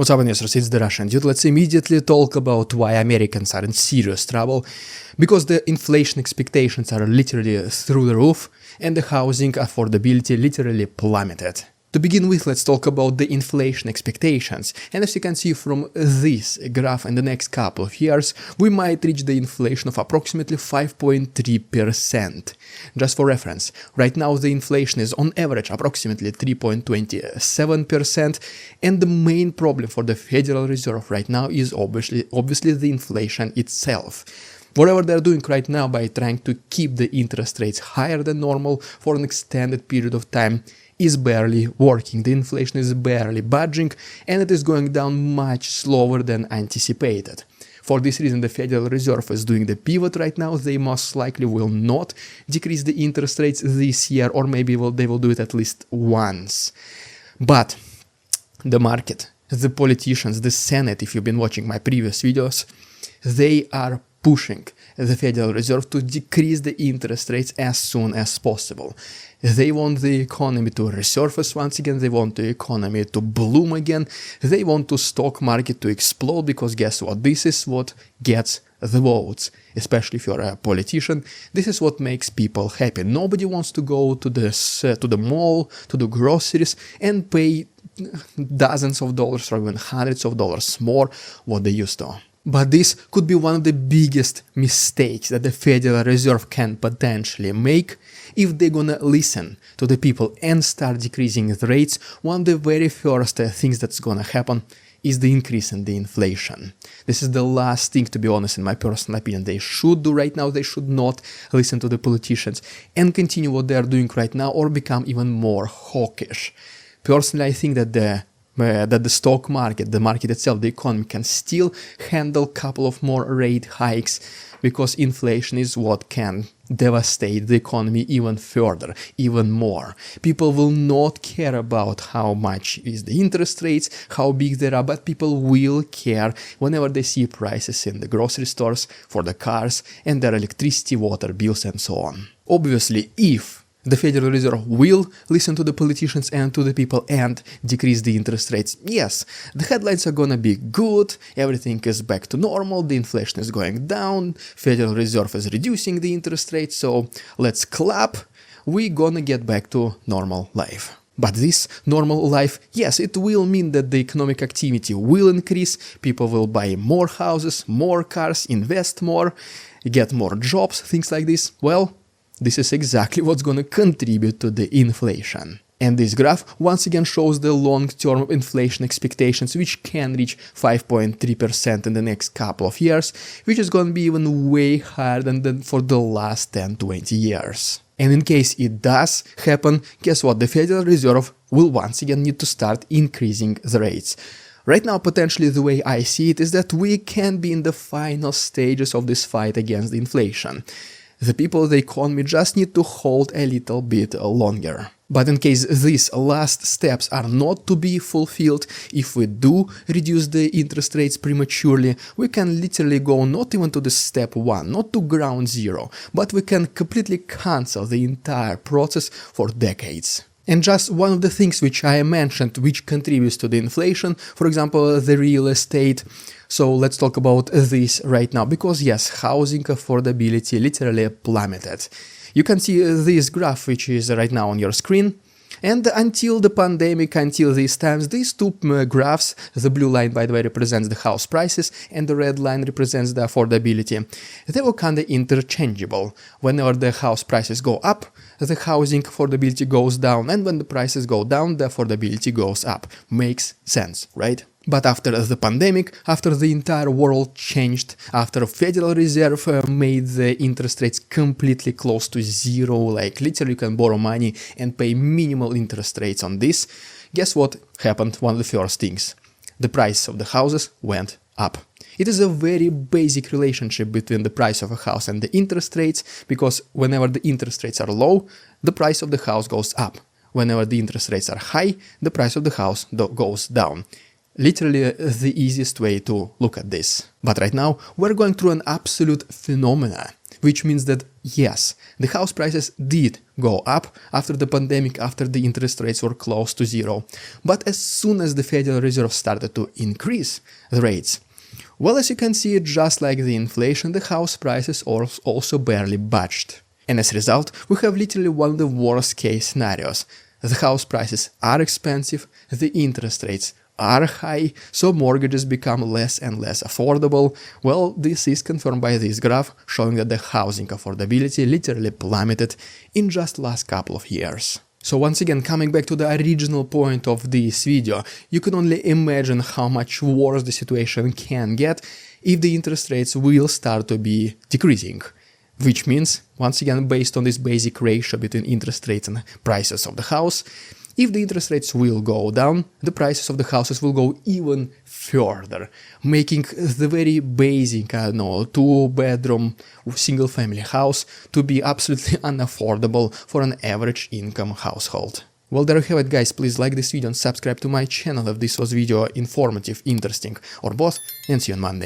What's up, investors? It's the Russian dude. Let's immediately talk about why Americans are in serious trouble, because the inflation expectations are literally through the roof and the housing affordability literally plummeted. To begin with, let's talk about the inflation expectations, and as you can see from this graph, in the next couple of years we might reach the inflation of approximately 5.3%. Just for reference, right now the inflation is on average approximately 3.27%, and the main problem for the Federal Reserve right now is obviously the inflation itself. Whatever they're doing right now by trying to keep the interest rates higher than normal for an extended period of time is barely working. The inflation is barely budging, and it is going down much slower than anticipated. For this reason, the Federal Reserve is doing the pivot right now. They most likely will not decrease the interest rates this year, or maybe they will do it at least once. But the market, the politicians, the Senate, if you've been watching my previous videos, they are pushing the Federal Reserve to decrease the interest rates as soon as possible. They want the economy to resurface once again, they want the economy to bloom again, they want the stock market to explode, because guess what? This is what gets the votes. Especially if you're a politician, this is what makes people happy. Nobody wants to go to the mall, to the groceries, and pay dozens of dollars or even hundreds of dollars more what they used to. But this could be one of the biggest mistakes that the Federal Reserve can potentially make if they're gonna listen to the people and start decreasing the rates. One of the very first things that's gonna happen is the increase in the inflation. This is the last thing, to be honest, in my personal opinion, they should do right now. They should not listen to the politicians and continue what they're doing right now, or become even more hawkish. Personally, I think that the stock market, the market itself, the economy can still handle a couple of more rate hikes, because inflation is what can devastate the economy even further, even more. People will not care about how much is the interest rates, how big they are, but people will care whenever they see prices in the grocery stores for the cars and their electricity, water bills and so on. Obviously, if the Federal Reserve will listen to the politicians and to the people and decrease the interest rates, yes, the headlines are gonna be good, everything is back to normal, the inflation is going down, Federal Reserve is reducing the interest rates, so let's clap, we're gonna get back to normal life. But this normal life, yes, it will mean that the economic activity will increase, people will buy more houses, more cars, invest more, get more jobs, things like this. Well, this is exactly what's going to contribute to the inflation. And this graph once again shows the long-term inflation expectations, which can reach 5.3% in the next couple of years, which is going to be even way higher than for the last 10-20 years. And in case it does happen, guess what? The Federal Reserve will once again need to start increasing the rates. Right now, potentially the way I see it is that we can be in the final stages of this fight against the inflation. The people, the economy just need to hold a little bit longer. But in case these last steps are not to be fulfilled, if we do reduce the interest rates prematurely, we can literally go not even to the step 1, not to ground zero, but we can completely cancel the entire process for decades. And just one of the things which I mentioned which contributes to the inflation, for example, the real estate. So let's talk about this right now, because yes, housing affordability literally plummeted. You can see this graph which is right now on your screen. And until the pandemic, until these times, these two graphs, the blue line by the way represents the house prices and the red line represents the affordability, they were kind of interchangeable. Whenever the house prices go up, the housing affordability goes down, and when the prices go down, the affordability goes up. Makes sense, right? But after the pandemic, after the entire world changed, after Federal Reserve made the interest rates completely close to zero, like literally you can borrow money and pay minimal interest rates on this, guess what happened? One of the first things. The price of the houses went up. It is a very basic relationship between the price of a house and the interest rates, because whenever the interest rates are low, the price of the house goes up. Whenever the interest rates are high, the price of the house goes down. Literally the easiest way to look at this. But right now we're going through an absolute phenomena, which means that yes, the house prices did go up after the pandemic, after the interest rates were close to zero. But as soon as the Federal Reserve started to increase the rates, well, as you can see, just like the inflation, the house prices also barely budged. And as a result, we have literally one of the worst case scenarios. The house prices are expensive, the interest rates are high, so mortgages become less and less affordable. Well, this is confirmed by this graph, showing that the housing affordability literally plummeted in just the last couple of years. So once again, coming back to the original point of this video, you can only imagine how much worse the situation can get if the interest rates will start to be decreasing. Which means, once again, based on this basic ratio between interest rates and prices of the house, if the interest rates will go down, the prices of the houses will go even further, making the very basic, 2-bedroom single-family house to be absolutely unaffordable for an average income household. Well, there you have it, guys. Please like this video and subscribe to my channel if this was video informative, interesting, or both, and see you on Monday.